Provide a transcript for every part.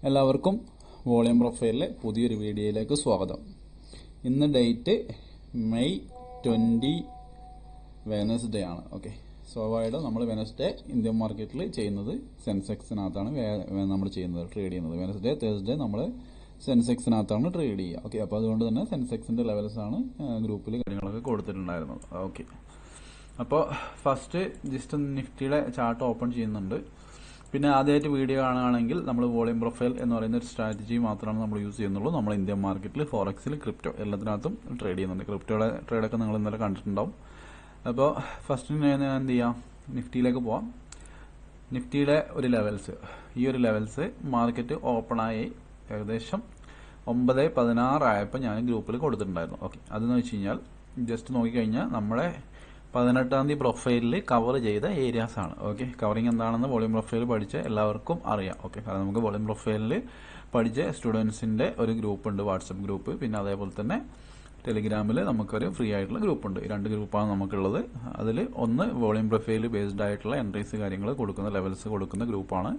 എല്ലാവർക്കും വോളിയം പ്രൊഫൈലിലെ പുതിയൊരു വീഡിയോയിലേക്ക് സ്വാഗതം. ഇന്ന് ഡേറ്റ് മെയ് 20 വെനസ്ഡേ ആണ്. ഓക്കെ, സ്വാഭാവികമായിട്ടും നമ്മൾ വെനസ്ഡേ ഇന്ത്യൻ മാർക്കറ്റിൽ ചെയ്യുന്നത് സെൻസെക്സിനകത്താണ് നമ്മൾ ട്രേഡ് ചെയ്യുന്നത്. വെനസ്ഡേ തേഴ്സ്ഡേ നമ്മൾ സെൻസെക്സിനകത്താണ് ട്രേഡ് ചെയ്യുക. ഓക്കെ, അപ്പോൾ അതുകൊണ്ട് തന്നെ സെൻസെക്സിൻ്റെ ലെവൽസാണ് ഗ്രൂപ്പിൽ കാര്യങ്ങളൊക്കെ കൊടുത്തിട്ടുണ്ടായിരുന്നത്. ഓക്കെ, അപ്പോൾ ഫസ്റ്റ് ജസ്റ്റ് നിഫ്റ്റിയുടെ ചാർട്ട് ഓപ്പൺ ചെയ്യുന്നുണ്ട്. പിന്നെ ആദ്യമായിട്ട് വീഡിയോ കാണുകയാണെങ്കിൽ നമ്മൾ വോളിയം പ്രൊഫൈൽ എന്ന് പറയുന്ന ഒരു സ്ട്രാറ്റജി മാത്രമാണ് നമ്മൾ യൂസ് ചെയ്യുന്നുള്ളൂ. നമ്മൾ ഇന്ത്യൻ മാർക്കറ്റിൽ ഫോറക്സിൽ ക്രിപ്റ്റോ എല്ലാത്തിനകത്തും ട്രേഡ് ചെയ്യുന്നുണ്ട്. ക്രിപ്റ്റോയുടെ ട്രേഡൊക്കെ നിങ്ങൾ ഇന്നലെ കണ്ടിട്ടുണ്ടാവും. അപ്പോൾ ഫസ്റ്റ് ഞാൻ എന്ത് ചെയ്യാം, നിഫ്റ്റിയിലേക്ക് പോവാം. നിഫ്റ്റിയുടെ ഒരു ലെവൽസ്, ഈ ഒരു ലെവൽസ് മാർക്കറ്റ് ഓപ്പണായി ഏകദേശം 9:16 ആയപ്പോൾ ഞാൻ ഗ്രൂപ്പിൽ കൊടുത്തിട്ടുണ്ടായിരുന്നു. ഓക്കെ, അതെന്ന് വെച്ച് കഴിഞ്ഞാൽ ജസ്റ്റ് നോക്കിക്കഴിഞ്ഞാൽ നമ്മുടെ 18-ാം തീയതി പ്രൊഫൈലിൽ കവർ ചെയ്ത ഏരിയാസ് ആണ്. ഓക്കെ, കവറിങ് എന്താണെന്ന് വോളിയം പ്രൊഫൈൽ പഠിച്ച എല്ലാവർക്കും അറിയാം. ഓക്കെ, കാരണം നമുക്ക് വോളിയം പ്രൊഫൈലിൽ പഠിച്ച സ്റ്റുഡൻസിൻ്റെ ഒരു ഗ്രൂപ്പ് ഉണ്ട്, വാട്സപ്പ് ഗ്രൂപ്പ്. പിന്നെ അതേപോലെ തന്നെ ടെലിഗ്രാമിൽ നമുക്കൊരു ഫ്രീ ആയിട്ടുള്ള ഗ്രൂപ്പ് ഉണ്ട്. 2 ഗ്രൂപ്പാണ് നമുക്കുള്ളത്. അതിൽ ഒന്ന് വോളിയം പ്രൊഫൈൽ ബേസ്ഡ് ആയിട്ടുള്ള എൻട്രീസ് കാര്യങ്ങൾ കൊടുക്കുന്ന ലെവൽസ് കൊടുക്കുന്ന ഗ്രൂപ്പാണ്.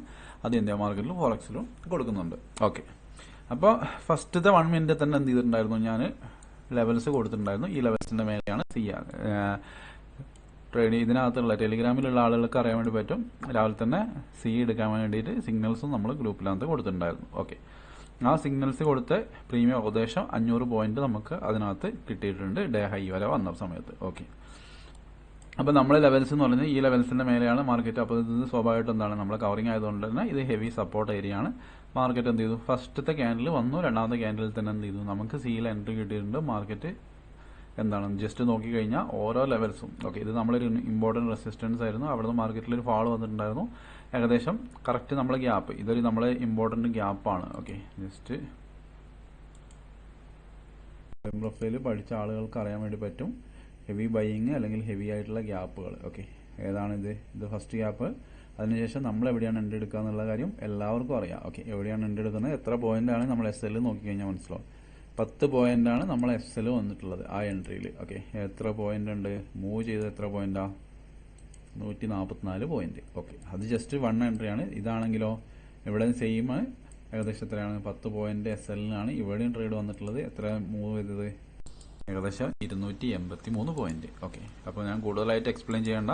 അത് ഇന്ത്യ മാർക്കറ്റിലും ഫോറക്സിലും കൊടുക്കുന്നുണ്ട്. ഓക്കെ, അപ്പോൾ ഫസ്റ്റത്തെ 1 മിനിറ്റ് തന്നെ എന്ത് ചെയ്തിട്ടുണ്ടായിരുന്നു, ഞാൻ ലെവൽസ് കൊടുത്തിട്ടുണ്ടായിരുന്നു. ഈ ലെവൽസിൻ്റെ മേലെയാണ് ട്രേഡ്. ഇതിനകത്തുള്ള ടെലിഗ്രാമിലുള്ള ആളുകൾക്ക് അറിയാൻ വേണ്ടി പറ്റും. രാവിലെ തന്നെ എടുക്കാൻ വേണ്ടിയിട്ട് സിഗ്നൽസും നമ്മൾ ഗ്രൂപ്പിനകത്ത് കൊടുത്തിട്ടുണ്ടായിരുന്നു. ഓക്കെ, ആ സിഗ്നൽസ് കൊടുത്ത് പ്രീമിയം ഏകദേശം 500 പോയിന്റ് നമുക്ക് അതിനകത്ത് കിട്ടിയിട്ടുണ്ട് ഡേ ഹൈ വരെ വന്ന സമയത്ത്. ഓക്കെ, അപ്പോൾ നമ്മൾ ലെവൽസ് എന്ന് പറയുന്നത് ഈ ലെവൽസിന്റെ മേലെയാണ് മാർക്കറ്റ്. അപ്പോൾ ഇത് സ്വാഭാവികമായിട്ടും എന്താണ്, നമ്മൾ കവറിങ് ആയതുകൊണ്ട് തന്നെ ഇത് ഹെവി സപ്പോർട്ട് ഏരിയ ആണ്. മാർക്കറ്റ് എന്ത് ചെയ്തു, ഫസ്റ്റത്തെ ക്യാൻഡിൽ വന്നു, രണ്ടാമത്തെ ക്യാൻഡിൽ തന്നെ എന്ത് ചെയ്തു, നമുക്ക് സിയിൽ എൻട്രി കിട്ടിയിട്ടുണ്ട്. മാർക്കറ്റ് എന്താണ് ജസ്റ്റ് നോക്കിക്കഴിഞ്ഞാൽ ഓരോ ലെവൽസും. ഓക്കെ, ഇത് നമ്മളൊരു ഇമ്പോർട്ടൻറ്റ് റെസിസ്റ്റൻസ് ആയിരുന്നു. അവിടുന്ന് മാർക്കറ്റിൽ ഒരു ഫാൾ വന്നിട്ടുണ്ടായിരുന്നു. ഏകദേശം കറക്റ്റ് നമ്മളെ ഗ്യാപ്പ്, ഇതൊരു നമ്മളെ ഇമ്പോർട്ടൻറ്റ് ഗ്യാപ്പാണ്. ഓക്കെ, ജസ്റ്റ് പ്രൊഫൈൽ പഠിച്ച ആളുകൾക്ക് അറിയാൻ വേണ്ടി പറ്റും ഹെവി ബൈയിങ് അല്ലെങ്കിൽ ഹെവി ആയിട്ടുള്ള ഗ്യാപ്പുകൾ. ഓക്കെ, ഏതാണിത്, ഇത് ഫസ്റ്റ് ഗ്യാപ്പ്. അതിനുശേഷം നമ്മൾ എവിടെയാണ് എൻട്രി എടുക്കുക എന്നുള്ള കാര്യം എല്ലാവർക്കും അറിയാം. ഓക്കെ, എവിടെയാണ് എൻട്രി എടുക്കുന്നത്, എത്ര പോയിന്റാണ് നമ്മൾ SL നോക്കിക്കഴിഞ്ഞാൽ മനസ്സിലാവും. 10 പോയിന്റാണ് നമ്മൾ SL വന്നിട്ടുള്ളത് ആ എൻട്രിയിൽ. ഓക്കെ, എത്ര പോയിന്റ് ഉണ്ട്, മൂവ് ചെയ്ത് എത്ര പോയിന്റാ, 144 പോയിന്റ്. ഓക്കെ, അത് ജസ്റ്റ് 1 എൻട്രിയാണ്. ഇതാണെങ്കിലോ ഇവിടെ സെയിം ഏകദേശം എത്രയാണ്, 10 പോയിന്റ് SL-നാണ് ഇവിടെയും ട്രേഡ് വന്നിട്ടുള്ളത്. എത്ര മൂവ് ചെയ്തത്, ഏകദേശം 283 പോയിന്റ്. ഓക്കെ, അപ്പോൾ ഞാൻ കൂടുതലായിട്ട് എക്സ്പ്ലെയിൻ ചെയ്യേണ്ട,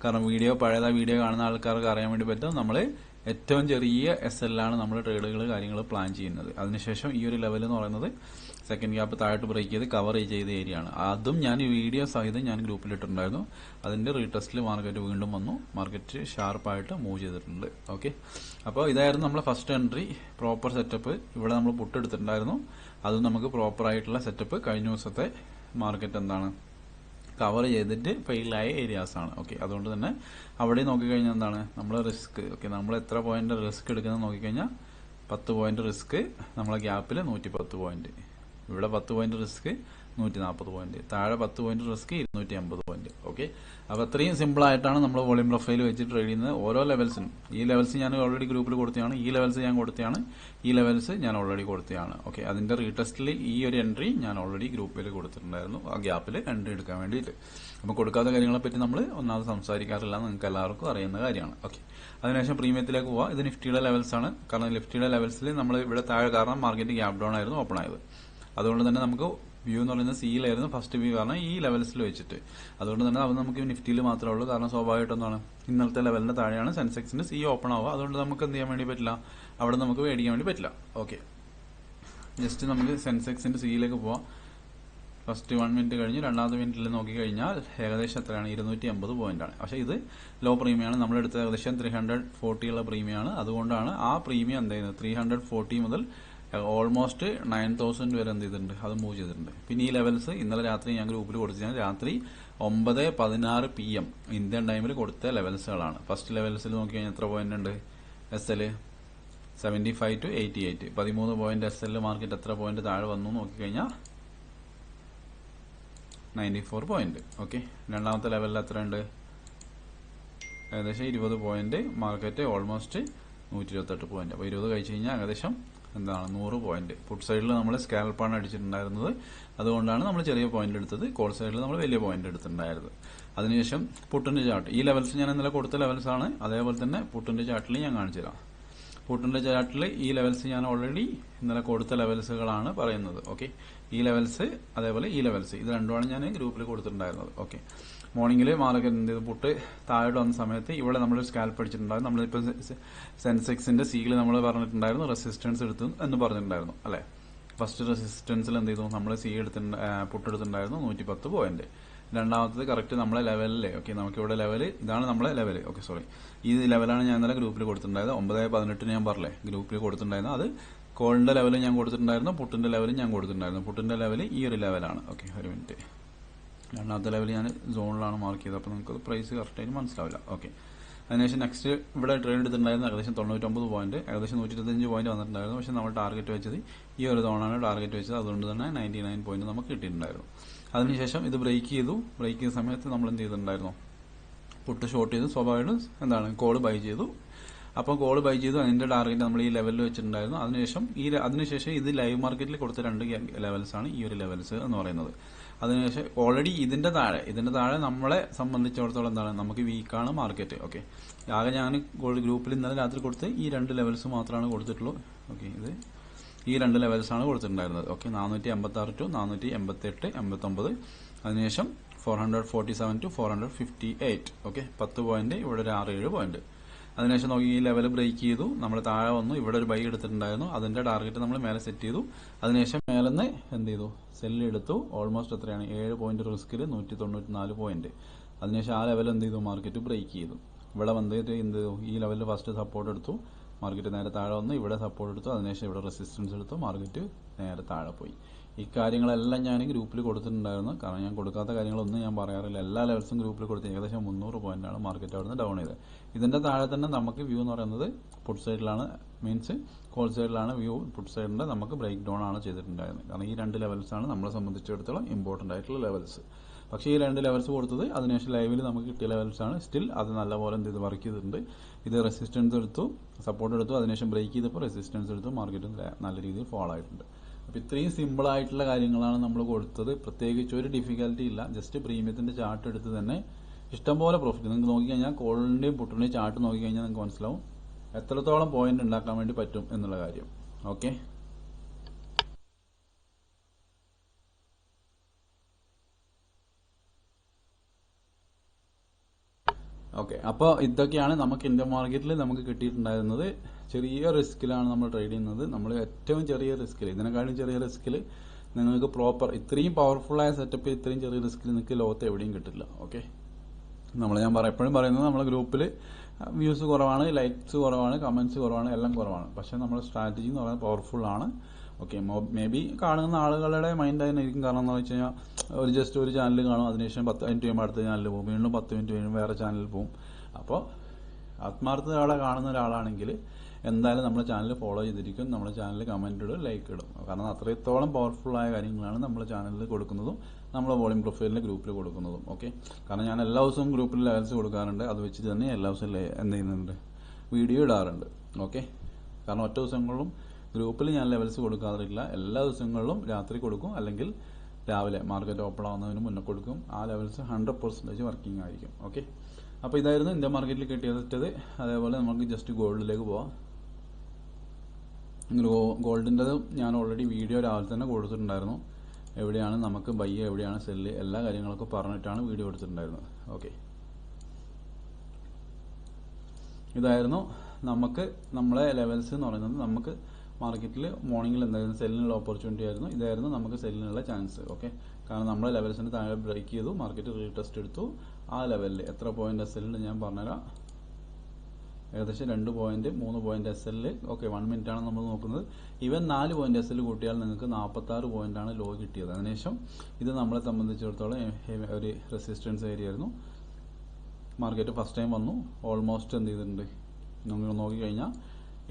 കാരണം പഴയതായ വീഡിയോ കാണുന്ന ആൾക്കാർക്ക് അറിയാൻ വേണ്ടി പറ്റും. നമ്മൾ ഏറ്റവും ചെറിയ SL-ലാണ് നമ്മൾ ട്രേഡുകൾ കാര്യങ്ങൾ പ്ലാൻ ചെയ്യുന്നത്. അതിനുശേഷം ഈ ഒരു ലെവൽ എന്ന് പറയുന്നത് സെക്കൻഡ് ഗ്യാപ്പ് താഴോട്ട് ബ്രേക്ക് ചെയ്ത് കവർ ചെയ്ത ഏരിയ ആണ്. അതും ഞാൻ ഈ വീഡിയോ സഹിതം ഞാൻ ഗ്രൂപ്പിലിട്ടുണ്ടായിരുന്നു. അതിന്റെ റീടെസ്റ്റിൽ മാർക്കറ്റ് വീണ്ടും വന്നു, മാർക്കറ്റ് ഷാർപ്പായിട്ട് മൂവ് ചെയ്തിട്ടുണ്ട്. ഓക്കെ, അപ്പോൾ ഇതായിരുന്നു നമ്മുടെ ഫസ്റ്റ് എൻട്രി, പ്രോപ്പർ സെറ്റപ്പ്. ഇവിടെ നമ്മൾ പുട്ട് എടുത്തിട്ടുണ്ടായിരുന്നു, അതും നമുക്ക് പ്രോപ്പർ ആയിട്ടുള്ള സെറ്റപ്പ്. കഴിഞ്ഞ ദിവസത്തെ മാർക്കറ്റ് എന്താണ് കവർ ചെയ്തിട്ട് ഫെയിലായ ഏരിയാസ് ആണ്. ഓക്കെ, അതുകൊണ്ട് തന്നെ അവിടെ നോക്കിക്കഴിഞ്ഞാൽ എന്താണ് നമ്മൾ റിസ്ക്. ഓക്കെ, നമ്മൾ എത്ര പോയിന്റ് റിസ്ക് എടുക്കുന്നത് നോക്കിക്കഴിഞ്ഞാൽ 10 പോയിന്റ് റിസ്ക്, നമ്മളെ ഗ്യാപ്പിൽ 110 പോയിന്റ്, ഇവിടെ 10 പോയിന്റ് റിസ്ക് 140 പോയിന്റ്, താഴെ 10 പോയിന്റ് റിസ്ക് 250 പോയിന്റ്. ഓക്കെ, അപ്പോൾ അത്രയും സിമ്പിൾ ആയിട്ടാണ് നമ്മൾ വോളിയം പ്രൊഫൈൽ വെച്ച് ട്രേഡ് ചെയ്യുന്നത്. ഓരോ ലെവൽസിനും, ഈ ലെവൽസ് ഞാൻ ഓൾറെഡി ഗ്രൂപ്പിൽ കൊടുത്തതാണ്, ഈ ലെവൽസ് ഞാൻ കൊടുത്തതാണ്, ഈ ലെവൽസ് ഞാൻ ഓൾറെഡി കൊടുത്തതാണ്. ഓക്കെ, അതിന്റെ റീടെസ്റ്റിൽ ഈ ഒരു എൻട്രി ഞാൻ ഓൾറെഡി ഗ്രൂപ്പിൽ കൊടുത്തിട്ടുണ്ടായിരുന്നു, ആ ഗ്യാപ്പിൽ എൻട്രി എടുക്കാൻ വേണ്ടിയിട്ട്. അപ്പോൾ കൊടുക്കാത്ത കാര്യങ്ങളെ പറ്റി നമ്മൾ ഒന്നാമത് സംസാരിക്കാറില്ല, നിങ്ങൾക്ക് എല്ലാവർക്കും അറിയുന്ന കാര്യമാണ്. ഓക്കെ, അതിനുശേഷം പ്രീമിയത്തിലേക്ക് പോവാം. ഇത് നിഫ്റ്റിയുടെ ലെവൽസ് ആണ്. കാരണം നിഫ്റ്റിയുടെ ലെവൽസിൽ നമ്മൾ ഇവിടെ താഴെ, കാരണം മാർക്കറ്റ് ഗ്യാപ് ഡൗൺ ആയിരുന്നു ഓപ്പൺ ആയത്. അതുകൊണ്ട് തന്നെ നമുക്ക് വ്യൂ എന്ന് പറയുന്നത് സിയിലായിരുന്നു ഫസ്റ്റ് വ്യൂ, കാരണം ഈ ലെവൽസിൽ വെച്ചിട്ട്. അതുകൊണ്ട് തന്നെ അത് നമുക്ക് നിഫ്റ്റിയിൽ മാത്രമേ ഉള്ളൂ. കാരണം സ്വാഭാവികമായിട്ടൊന്നാണ് ഇന്നലത്തെ ലെവലിന്റെ താഴെയാണ് സെൻസെക്സിന്റെ സി ഓപ്പൺ ആവുക. അതുകൊണ്ട് നമുക്ക് എന്ത് ചെയ്യാൻ വേണ്ടി പറ്റില്ല, അവിടെ നമുക്ക് മേടിക്കാൻ വേണ്ടി പറ്റില്ല. ഓക്കെ, ജസ്റ്റ് നമുക്ക് സെൻസെക്സിന്റെ സിയിലേക്ക് പോവാം. ഫസ്റ്റ് 1 മിനിറ്റ് കഴിഞ്ഞ് രണ്ടാമത്തെ മിനിറ്റിൽ നോക്കിക്കഴിഞ്ഞാൽ ഏകദേശം എത്രയാണ്, 250 പോയിന്റ് ആണ്. പക്ഷേ ഇത് ലോ പ്രീമിയമാണ്, നമ്മളെടുത്ത ഏകദേശം 340 ഉള്ള പ്രീമിയമാണ്. അതുകൊണ്ടാണ് ആ പ്രീമിയം എന്ത് ചെയ്യുന്നത്, 340 മുതൽ ഓൾമോസ്റ്റ് 9000 വരെ എന്ത് ചെയ്തിട്ടുണ്ട്, അത് മൂവ് ചെയ്തിട്ടുണ്ട്. പിന്നെ ഈ ലെവൽസ് ഇന്നലെ രാത്രി ഞാൻ ഗ്രൂപ്പിൽ കൊടുത്തത് രാത്രി 9:16 PM ഇന്ത്യൻ ടൈമിൽ കൊടുത്ത ലെവൽസുകളാണ്. ഫസ്റ്റ് ലെവൽസിൽ നോക്കിക്കഴിഞ്ഞാൽ എത്ര പോയിന്റ് ഉണ്ട്, SL 75 to 88, 13 point SL market എത്ര പോയിന്റ് താഴെ വന്നു നോക്കിക്കഴിഞ്ഞാൽ 94 പോയിന്റ്. ഓക്കെ, രണ്ടാമത്തെ ലെവലിൽ എത്ര ഉണ്ട്, ഏകദേശം 20 പോയിന്റ്, മാർക്കറ്റ് ഓൾമോസ്റ്റ് 128 പോയിന്റ്. അപ്പോൾ 20 കഴിച്ചു കഴിഞ്ഞാൽ ഏകദേശം എന്താണ് 100 പോയിന്റ്. പുട്ട് സൈഡിൽ നമ്മൾ സ്കാൽപ്പാണ് അടിച്ചിട്ടുണ്ടായിരുന്നത്, അതുകൊണ്ടാണ് നമ്മൾ ചെറിയ പോയിന്റ് എടുത്തത്. കോൾ സൈഡിൽ നമ്മൾ വലിയ പോയിന്റ് എടുത്തിട്ടുണ്ടായിരുന്നത്. അതിനുശേഷം പുട്ടിന്റെ ചാർട്ട്, ഈ ലെവൽസ് ഞാൻ ഇന്നലെ കൊടുത്ത ലെവൽസ് ആണ്. അതേപോലെ തന്നെ പുട്ടിന്റെ ചാർട്ടിൽ ഞാൻ കാണിച്ചു തരാം. പുട്ടിന്റെ ചാർട്ടിൽ ഈ ലെവൽസ് ഞാൻ ഓൾറെഡി ഇന്നലെ കൊടുത്ത ലെവൽസുകളാണ് പറയുന്നത്. ഓക്കെ, ഈ ലെവൽസ് അതേപോലെ ഈ ലെവൽസ് ഇത് രണ്ടുമാണ് ഞാൻ ഗ്രൂപ്പിൽ കൊടുത്തിട്ടുണ്ടായിരുന്നത്. ഓക്കെ, മോർണിംഗിൽ മാർക്കറ്റ് എന്ത് ചെയ്തു, പുട്ട് താഴോട്ട് വന്ന സമയത്ത് ഇവിടെ നമ്മൾ സ്കാൽപ്പ് അടിച്ചിട്ടുണ്ടായിരുന്നു. നമ്മളിപ്പോൾ സെൻസെക്സിന്റെ സീൽ നമ്മൾ പറഞ്ഞിട്ടുണ്ടായിരുന്നു റെസിസ്റ്റൻസ് എടുത്തു എന്ന് പറഞ്ഞിട്ടുണ്ടായിരുന്നു അല്ലെ. ഫസ്റ്റ് റെസിസ്റ്റൻസിൽ എന്ത് ചെയ്തു, നമ്മൾ പുട്ടെടുത്തിട്ടുണ്ടായിരുന്നു 110 പോയിന്റ്. രണ്ടാമത്തത് കറക്റ്റ് നമ്മളെ ലെവലിലെ ഓക്കെ, നമുക്കിവിടെ ലെവൽ ഇതാണ് നമ്മളെ ലെവൽ. ഓക്കെ, സോറി, ഈ ലെവലാണ് ഞാൻ ഇന്നലെ ഗ്രൂപ്പിൽ കൊടുത്തിട്ടുണ്ടായത്. 9-18 ഞാൻ പറഞ്ഞേ ഗ്രൂപ്പിൽ കൊടുത്തിട്ടുണ്ടായിരുന്നു. അത് കോളിന്റെ ലെവൽ ഞാൻ കൊടുത്തിട്ടുണ്ടായിരുന്നു, പുട്ടിന്റെ ലെവൽ ഞാൻ കൊടുത്തിട്ടുണ്ടായിരുന്നു. പുട്ടിന്റെ ലെവൽ ഈ ഒരു ലെവലാണ്. ഓക്കെ, ഒരു മിനിറ്റ്. രണ്ടാമത്തെ ലെവൽ ഞാൻ സോണിലാണ് മാർക്ക് ചെയ്തത്, അപ്പോൾ നിങ്ങൾക്ക് പ്രൈസ് കറക്റ്റായിട്ട് മനസ്സിലാവില്ല. ഓക്കെ, അതിനുശേഷം നെക്സ്റ്റ് ഇവിടെ ട്രേഡ് എടുത്തിട്ടുണ്ടായിരുന്നു ഏകദേശം 99 പോയിന്റ്, ഏകദേശം 125 പോയിന്റ് വന്നിട്ടുണ്ടായിരുന്നു. പക്ഷെ നമ്മൾ ടാർഗറ്റ് വെച്ചത് ഈ ഒരു സോണാണ് ടാർഗറ്റ് വെച്ചത്, അതുകൊണ്ട് തന്നെ 99 പോയിന്റ് നമുക്ക് കിട്ടിയിട്ടുണ്ടായിരുന്നു. അതിനുശേഷം ഇത് ബ്രേക്ക് ചെയ്തു. ബ്രേക്ക് ചെയ്ത സമയത്ത് നമ്മൾ എന്ത് ചെയ്തിട്ടുണ്ടായിരുന്നു, പുട്ട് ഷോർട്ട് ചെയ്തു. സ്വാഭാവികം എന്താണ്, കോള് ബൈ ചെയ്തു. അപ്പോൾ കോള് ബൈ ചെയ്തു, അതിന്റെ ടാർഗറ്റ് നമ്മൾ ഈ ലെവലിൽ വെച്ചിട്ടുണ്ടായിരുന്നു. അതിനുശേഷം ഇത് ലൈവ് മാർക്കറ്റിൽ കൊടുത്ത 2 ലെവൽസ് ആണ് ഈ ഒരു ലെവൽസ് എന്ന് പറയുന്നത്. അതിനുശേഷം ഓൾറെഡി ഇതിന്റെ താഴെ നമ്മളെ സംബന്ധിച്ചിടത്തോളം എന്താണ്, നമുക്ക് വീക്കാണ് മാർക്കറ്റ്. ഓക്കെ, ആകെ ഞാൻ ഗ്രൂപ്പിൽ ഇന്നലെ രാത്രി കൊടുത്ത് ഈ 2 ലെവൽസ് മാത്രമാണ് കൊടുത്തിട്ടുള്ളൂ. ഓക്കെ, ഇത് ഈ 2 ലെവൽസ് ആണ് കൊടുത്തിട്ടുണ്ടായിരുന്നത്. Okay, 486 to 488, 89. അതിനുശേഷം 447 ടു 458. ഓക്കെ, 10 പോയിന്റ്, ഇവിടെ ഒരു 6-7 പോയിന്റ്. അതിനുശേഷം നോക്കി ഈ ലെവൽ ബ്രേക്ക് ചെയ്തു, നമ്മൾ താഴെ വന്നു, ഇവിടെ ഒരു ബൈ എടുത്തിട്ടുണ്ടായിരുന്നു, അതിന്റെ ടാർഗറ്റ് നമ്മൾ മേലെ സെറ്റ് ചെയ്തു. അതിനുശേഷം മേലെന്ന് എന്ത് ചെയ്തു, സെല്ല് എടുത്തു. ഓൾമോസ്റ്റ് എത്രയാണ്, 7 പോയിന്റ് റിസ്കിൽ 194 പോയിന്റ്. അതിനുശേഷം ആ ലെവൽ എന്ത് ചെയ്തു, മാർക്കറ്റ് ബ്രേക്ക് ചെയ്തു. ഇവിടെ വന്നിട്ട് എന്ത് ചെയ്തു, ഈ ലെവലിൽ ഫസ്റ്റ് സപ്പോർട്ട് എടുത്തു, മാർക്കറ്റ് നേരെ താഴെ വന്നു, ഇവിടെ സപ്പോർട്ട് എടുത്തു, അതിനുശേഷം ഇവിടെ റെസിസ്റ്റൻസ് എടുത്തു, മാർക്കറ്റ് നേരെ താഴെ പോയി. ഈ കാര്യങ്ങളെല്ലാം ഞാൻ ഗ്രൂപ്പിൽ കൊടുത്തിട്ടുണ്ടായിരുന്നു. കാരണം ഞാൻ കൊടുക്കാത്ത കാര്യങ്ങളൊന്നും ഞാൻ പറയാറില്ല, എല്ലാ ലെവൽസും ഗ്രൂപ്പിൽ കൊടുത്ത് ഏകദേശം 300 പോയിന്റാണ് മാർക്കറ്റ് അവിടുന്ന് ഡൗൺ ചെയ്തത്. ഇതിന്റെ താഴെ തന്നെ നമുക്ക് വ്യൂ എന്ന് പറയുന്നത് പുട്ട് സൈഡിലാണ്, മീൻസ് കോൾ സൈഡിലാണ് വ്യൂ. പുട്ട് സൈഡിന്റെ നമുക്ക് ബ്രേക്ക് ഡൗൺ ആണ് ചെയ്തിട്ടുണ്ടായിരുന്നത്. കാരണം ഈ 2 ലെവൽസാണ് നമ്മളെ സംബന്ധിച്ചിടത്തോളം ഇമ്പോർട്ടന്റ് ആയിട്ടുള്ള ലെവൽസ്. പക്ഷേ ഈ 2 ലെവൽസ് കൊടുത്തത് അതിനുശേഷം ലൈവിൽ നമുക്ക് കിട്ടിയ ലെവൽസ് ആണ്. സ്റ്റിൽ അത് നല്ലപോലെ എന്ത് ചെയ്ത് വർക്ക് ചെയ്തിട്ടുണ്ട്. ഇത് റെസിസ്റ്റൻസ് എടുത്തു, സപ്പോർട്ട് എടുത്തു, അതിനുശേഷം ബ്രേക്ക് ചെയ്തപ്പോൾ റെസിസ്റ്റൻസ് എടുത്തു, മാർക്കറ്റ് നല്ല രീതിയിൽ ഫോൾ ആയിട്ടുണ്ട്. അപ്പോൾ ഇത്രയും സിമ്പിൾ ആയിട്ടുള്ള കാര്യങ്ങളാണ് നമ്മൾ കൊടുത്തത്. പ്രത്യേകിച്ച് ഒരു ഡിഫിക്കൽറ്റി ഇല്ല. ജസ്റ്റ് പ്രീമിയത്തിന്റെ ചാർട്ട് എടുത്ത് തന്നെ ഇഷ്ടംപോലെ പ്രോഫിറ്റ് നിങ്ങൾക്ക് നോക്കിക്കഴിഞ്ഞാൽ, കോളിന്റെയും പുട്ടിന്റെയും ചാർട്ട് നോക്കിക്കഴിഞ്ഞാൽ നിങ്ങൾക്ക് മനസ്സിലാവും എത്രത്തോളം പോയിന്റ് ഉണ്ടാക്കാൻ വേണ്ടി പറ്റും എന്നുള്ള കാര്യം. ഓക്കെ, ഓക്കെ, അപ്പോൾ ഇതൊക്കെയാണ് നമുക്ക് ഇന്ത്യൻ മാർക്കറ്റിൽ നമുക്ക് കിട്ടിയിട്ടുണ്ടായിരുന്നത്. ചെറിയ റിസ്കിലാണ് നമ്മൾ ട്രേഡ് ചെയ്യുന്നത്. നമ്മൾ ഏറ്റവും ചെറിയ റിസ്കിൽ, ഇതിനെക്കാളും ചെറിയ റിസ്കിൽ നിങ്ങൾക്ക് പ്രോപ്പർ ഇത്രയും പവർഫുള്ളായ സെറ്റപ്പ് ഇത്രയും ചെറിയ റിസ്കിൽ നിങ്ങൾക്ക് ലോകത്ത് എവിടെയും കിട്ടില്ല. ഓക്കെ, ഞാൻ എപ്പോഴും പറയുന്നത് നമ്മളെ ഗ്രൂപ്പിൽ വ്യൂസ് കുറവാണ്, ലൈക്സ് കുറവാണ്, കമന്റ്സ് കുറവാണ്, എല്ലാം കുറവാണ്. പക്ഷെ നമ്മുടെ സ്ട്രാറ്റജി എന്ന് പറയുന്നത് പവർഫുൾ ആണ്. ഓക്കെ, മേ ബി കാണുന്ന ആളുകളുടെ മൈൻഡ് അതിനായിരിക്കും. കാരണം എന്ന് വെച്ച് കഴിഞ്ഞാൽ ജസ്റ്റ് ഒരു ചാനൽ കാണും, അതിനുശേഷം 10 മിനിറ്റ് കഴിയുമ്പോൾ അടുത്ത ചാനലിൽ പോകും, വീണ്ടും 10 മിനിറ്റ് കഴിയുമ്പോൾ വേറെ ചാനലിൽ പോകും. അപ്പോൾ ആത്മാർത്ഥതയോടെ കാണുന്ന ഒരാളാണെങ്കിൽ എന്തായാലും നമ്മുടെ ചാനൽ ഫോളോ ചെയ്തിരിക്കും, നമ്മുടെ ചാനൽ കമന്റ് ഇടും, ലൈക്ക് ഇടും. കാരണം അത്രത്തോളം പവർഫുൾ ആയ കാര്യങ്ങളാണ് നമ്മുടെ ചാനലിൽ കൊടുക്കുന്നതും നമ്മളെ വോളിയം പ്രൊഫൈലിന്റെ ഗ്രൂപ്പിൽ കൊടുക്കുന്നതും. ഓക്കെ, കാരണം ഞാൻ എല്ലാ ദിവസവും ഗ്രൂപ്പിൽ ലെവൽസ് കൊടുക്കാറുണ്ട്. അത് വെച്ച് തന്നെ എല്ലാ ദിവസവും എന്ത് ചെയ്യുന്നുണ്ട്, വീഡിയോ ഇടാറുണ്ട്. ഓക്കെ, കാരണം ഒറ്റ ദിവസങ്ങളിലും ഗ്രൂപ്പിൽ ഞാൻ ലെവൽസ് കൊടുക്കാറില്ല. എല്ലാ ദിവസങ്ങളിലും രാത്രി കൊടുക്കും, അല്ലെങ്കിൽ രാവിലെ മാർക്കറ്റ് ഓപ്പൺ ആവുന്നതിന് മുന്നേ കൊടുക്കും. ആ ലെവൽസ് 100% വർക്കിംഗ് ആയിരിക്കും. ഓക്കെ, അപ്പോൾ ഇതായിരുന്നു ഇന്ത്യൻ മാർക്കറ്റിൽ കിട്ടിയത്. അതേപോലെ നമുക്ക് ജസ്റ്റ് ഗോൾഡിലേക്ക് പോവാം. ഗോൾഡിൻ്റെത് ഞാൻ ഓൾറെഡി വീഡിയോ രാവിലെ തന്നെ കൊടുത്തിട്ടുണ്ടായിരുന്നു. എവിടെയാണ് നമുക്ക് ബൈ, എവിടെയാണ് സെല്ല്, എല്ലാ കാര്യങ്ങളൊക്കെ പറഞ്ഞിട്ടാണ് വീഡിയോ എടുത്തിട്ടുണ്ടായിരുന്നത്. ഓക്കെ, ഇതായിരുന്നു നമുക്ക് നമ്മളെ ലെവൽസ് എന്ന് പറയുന്നത്. നമുക്ക് മാർക്കറ്റിൽ മോർണിംഗിൽ എന്തായിരുന്നു സെല്ലിനുള്ള ഓപ്പർച്യൂണിറ്റി ആയിരുന്നു. ഇതായിരുന്നു നമുക്ക് സെല്ലിനുള്ള ചാൻസ്. ഓക്കെ, കാരണം നമ്മളെ ലെവൽസിന് താഴെ ബ്രേക്ക് ചെയ്തു, മാർക്കറ്റ് റീടെസ്റ്റ് എടുത്തു. ആ ലെവലിൽ എത്ര പോയിന്റ് എസ് എല്ലിൽ ഞാൻ പറഞ്ഞുതരാം. ഏകദേശം 2 പോയിന്റ് 3 പോയിന്റ് എസ് എല്ലിൽ. ഓക്കെ, 1 മിനിറ്റ് ആണ് നമ്മൾ നോക്കുന്നത്. ഈവൻ 4 പോയിന്റ് എസ് എൽ കൂട്ടിയാൽ നിങ്ങൾക്ക് 46 പോയിന്റാണ് ലോ കിട്ടിയത്. അതിനുശേഷം ഇത് നമ്മളെ സംബന്ധിച്ചിടത്തോളം ഒരു റെസിസ്റ്റൻസ് ഏരിയ ആയിരുന്നു. മാർക്കറ്റ് ഫസ്റ്റ് ടൈം വന്നു, ഓൾമോസ്റ്റ് എന്ത് ചെയ്തിട്ടുണ്ട് നമ്മൾ നോക്കിക്കഴിഞ്ഞാൽ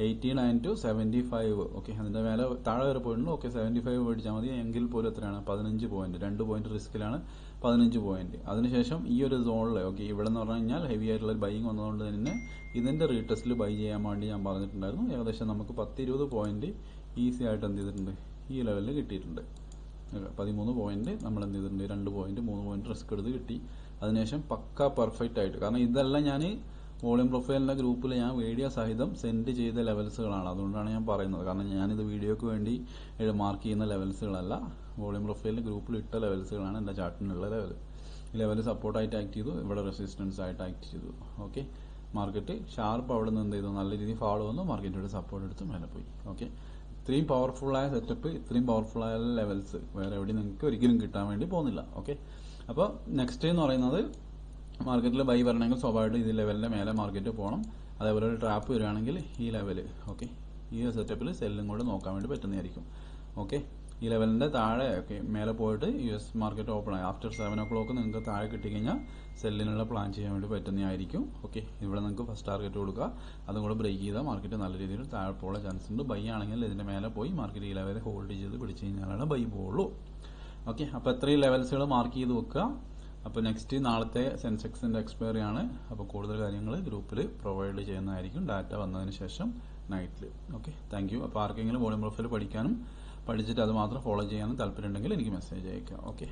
89 to 75. ഓക്കെ, അതിന്റെ മേലെ താഴെ വരെ പോയിട്ടുള്ളൂ. ഓക്കെ, 75 മേടിച്ചാൽ മതി. എങ്കിൽ പോലും എത്രയാണ്, 15 പോയിന്റ്, 2 പോയിന്റ് റിസ്കിലാണ് 15 പോയിന്റ്. അതിനുശേഷം ഈ ഒരു സോണിൽ ഓക്കെ, ഇവിടെ എന്ന് പറഞ്ഞു കഴിഞ്ഞാൽ ഹെവി ആയിട്ടുള്ള ഒരു ബൈങ് വന്നതുകൊണ്ട് തന്നെ ഇതിന്റെ റീടെസ്റ്റിൽ ബൈ ചെയ്യാൻ വേണ്ടി ഞാൻ പറഞ്ഞിട്ടുണ്ടായിരുന്നു. ഏകദേശം നമുക്ക് 10-20 പോയിന്റ് ഈസി ആയിട്ട് എന്ത് ചെയ്തിട്ടുണ്ട്, ഈ ലെവലിൽ കിട്ടിയിട്ടുണ്ട്. 13 പോയിന്റ് നമ്മൾ എന്ത് ചെയ്തിട്ടുണ്ട്, 2 പോയിന്റ് 3 പോയിന്റ് റിസ്ക് എടുത്ത് കിട്ടി. അതിനുശേഷം പക്ക പെർഫെക്റ്റ് ആയിട്ട്, കാരണം ഇതെല്ലാം ഞാൻ വോളിയം പ്രൊഫൈലിൻ്റെ ഗ്രൂപ്പിൽ ഞാൻ വീഡിയോ സഹിതം സെൻഡ് ചെയ്ത ലെവൽസുകളാണ്. അതുകൊണ്ടാണ് ഞാൻ പറയുന്നത്. കാരണം ഞാനിത് വീഡിയോക്ക് വേണ്ടി മാർക്ക് ചെയ്യുന്ന ലെവൽസുകളല്ല. വോളിയം പ്രൊഫൈലിൻ്റെ ഗ്രൂപ്പിൽ ഇട്ട ലെവൽസുകളാണ് എൻ്റെ ചാർട്ടിനുള്ള ലെവൽ. ഈ ലെവൽ സപ്പോർട്ടായിട്ട് ആക്ട് ചെയ്തു, ഇവിടെ റെസിസ്റ്റൻസ് ആയിട്ട് ആക്ട് ചെയ്തു. ഓക്കെ, മാർക്കറ്റ് ഷാർപ്പ് അവിടെ നിന്ന് എന്ത് ചെയ്തു, നല്ല രീതിയിൽ ഫാളോ വന്നു, മാർക്കറ്റിയുടെ സപ്പോർട്ട് എടുത്ത് മേലെ പോയി. ഓക്കെ, ഇത്രയും പവർഫുള്ളായ സെറ്റപ്പ്, ഇത്രയും പവർഫുള്ളായ ലെവൽസ് വേറെ എവിടെയും നിങ്ങൾക്ക് ഒരിക്കലും കിട്ടാൻ വേണ്ടി പോകുന്നില്ല. ഓക്കെ, അപ്പോൾ നെക്സ്റ്റ് എന്ന് പറയുന്നത് മാർക്കറ്റിൽ ബൈ വരണമെങ്കിൽ സ്വാഭാവികമായിട്ടും ഈ ലെവലിൻ്റെ മേലെ മാർക്കറ്റ് പോകണം. അതേപോലെ ഒരു ട്രാപ്പ് വരികയാണെങ്കിൽ ഈ ലെവൽ, ഓക്കെ, ഈ സെറ്റപ്പിൽ സെല്ലും കൂടെ നോക്കാൻ വേണ്ടി പറ്റുന്നതായിരിക്കും. ഓക്കെ, ഈ ലെവലിൻ്റെ താഴെ ഓക്കെ മേലെ പോയിട്ട് US മാർക്കറ്റ് ഓപ്പൺ ആയി ആഫ്റ്റർ 7 o'clock നിങ്ങൾക്ക് താഴെ കിട്ടിക്കഴിഞ്ഞാൽ സെല്ലിനുള്ള പ്ലാൻ ചെയ്യാൻ വേണ്ടി പറ്റുന്നതായിരിക്കും. ഓക്കെ, ഇവിടെ നിങ്ങൾക്ക് ഫസ്റ്റ് ടാർഗറ്റ് കൊടുക്കുക, അതും കൂടെ ബ്രേക്ക് ചെയ്താൽ മാർക്കറ്റ് നല്ല രീതിയിൽ താഴെ പോകാൻ ചാൻസ് ഉണ്ട്. ബൈ ആണെങ്കിൽ ഇതിൻ്റെ മേലെ പോയി മാർക്കറ്റ് ഈ ലെവൽ ഹോൾഡ് ചെയ്ത് പിടിച്ച് കഴിഞ്ഞാലാണ് ബൈ പോകുള്ളൂ. ഓക്കെ, അപ്പോൾ ഇത്രയും ലെവൽസുകൾ മാർക്ക് ചെയ്ത് വെക്കുക. അപ്പോൾ നെക്സ്റ്റ് നാളത്തെ സെൻസെക്സിൻ്റെ എക്സ്പയറി ആണ്. അപ്പോൾ കൂടുതൽ കാര്യങ്ങൾ ഗ്രൂപ്പിൽ പ്രൊവൈഡ് ചെയ്യുന്നതായിരിക്കും ഡാറ്റ വന്നതിന് ശേഷം നൈറ്റിൽ. Okay, thank you. അപ്പോൾ ആർക്കെങ്കിലും വോളിയം പ്രൊഫൈൽ പഠിക്കാനും പഠിച്ചിട്ട് അത് മാത്രം ഫോളോ ചെയ്യാനും താല്പര്യമുണ്ടെങ്കിൽ എനിക്ക് മെസ്സേജ് അയക്കാം. ഓക്കെ.